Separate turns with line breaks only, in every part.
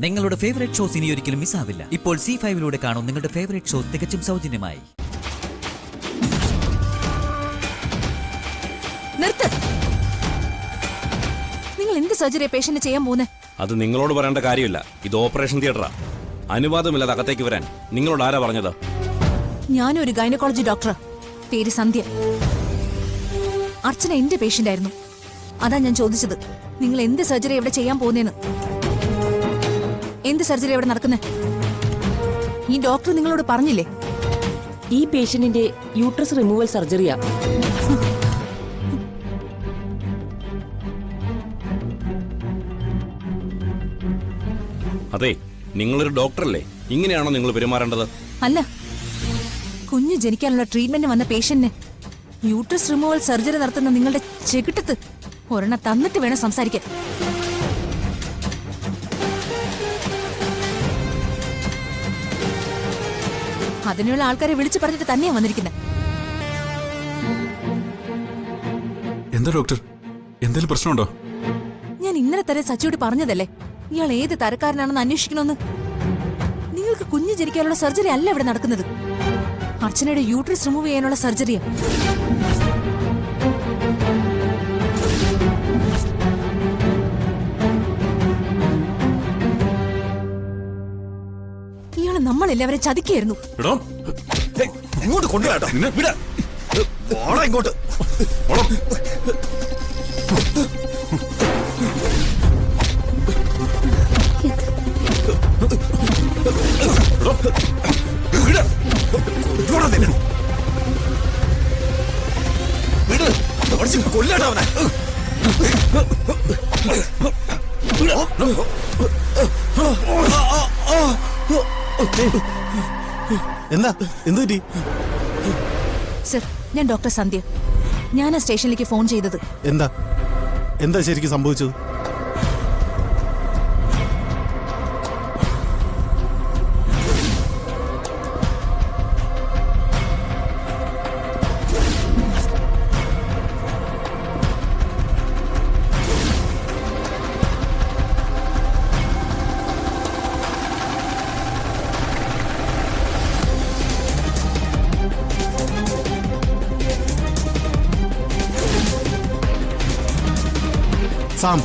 നിങ്ങളുടെ favourite shows ഇനി ഒരിക്കലും മിസ്സാവില്ല. ഇപ്പോൾ C5 കാണും നിങ്ങളുടെ ഫേവറേറ്റ് ഷോസ് തികച്ചും സൗജന്യമായി.
നിങ്ങൾ എന്ത് സർജറി പേഷ്യന്റ് ചെയ്യാൻ പോകുന്നത്?
അത് നിങ്ങളോട് പറയേണ്ട കാര്യമില്ല. ഇത് ഓപ്പറേഷൻ തിയേറ്ററാ. അനുവാദമില്ലാതെ അകത്തേക്ക് വരാൻ നിങ്ങളോട് ആരാ പറഞ്ഞത്?
ഞാനൊരു ഗൈനക്കോളജി ഡോക്ടറാ. പേര് സന്ധ്യ. അർച്ചന എന്റെ പേഷ്യന്റ് ആയിരുന്നു. അതാ ഞാൻ ചോദിച്ചത്, നിങ്ങൾ എന്ത് സർജറി എവിടെ ചെയ്യാൻ പോകുന്നേന്ന്. എന്ത് സർജറി എവിടെ നടക്കുന്നത്? ഈ ഡോക്ടർ നിങ്ങളോട് പറഞ്ഞില്ലേ?
ഈ പേഷ്യന്റിന്റെ യൂട്രസ് റിമൂവൽ സർജറിയാ.
അതെ, നിങ്ങളൊരു ഡോക്ടറല്ലേ, ഇങ്ങനെയാണോ നിങ്ങൾ പെരുമാറേണ്ടത്?
അല്ല, കുഞ്ഞ് ജനിക്കാനുള്ള ട്രീറ്റ്മെന്റ് വന്ന പേഷ്യന്റിന് യൂട്രസ് റിമൂവൽ സർജറി നടത്തുന്ന നിങ്ങളുടെ ചെകിട്ടത്ത് ഒരെണ്ണം തന്നിട്ട് വേണം സംസാരിക്കാൻ. അതിനുള്ള ആൾക്കാരെ വിളിച്ചു പറഞ്ഞിട്ട് തന്നെയാ വന്നിരിക്കുന്നത്.
എന്താ ഡോക്ടർ, എന്തെങ്കിലും പ്രശ്നമുണ്ടോ?
ഞാൻ ഇന്നലെ തന്നെ സച്ചിയോട് പറഞ്ഞതല്ലേ, ഇയാൾ ഏത് തരക്കാരനാണെന്ന് അന്വേഷിക്കണമെന്ന്. നിങ്ങൾക്ക് കുഞ്ഞ് ജനിക്കാനുള്ള സർജറി അല്ല ഇവിടെ നടക്കുന്നത്. അർച്ചനയുടെ യൂട്രസ് റിമൂവ് ചെയ്യാനുള്ള സർജറിയാ. ഇയാള് നമ്മളെല്ലാവരും ചതിക്കായിരുന്നു.
ഇങ്ങോട്ട് കൊണ്ടുവരാട്ടോ. ഇങ്ങോട്ട് കൊല്ലാട്ടവനെ.
എന്താ എന്ത് പറ്റി?
സർ, ഞാൻ ഡോക്ടർ സന്ധ്യ. ഞാനാ സ്റ്റേഷനിലേക്ക് ഫോൺ ചെയ്തത്.
എന്താ എന്താ ശരിക്കും സംഭവിച്ചത്? സാം,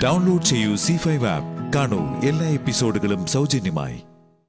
ഡൗൺലോഡ് ചെയ്യൂ C5 ആപ്പ്. കാണൂ എല്ലാ എപ്പിസോഡുകളും സൗജന്യമായി.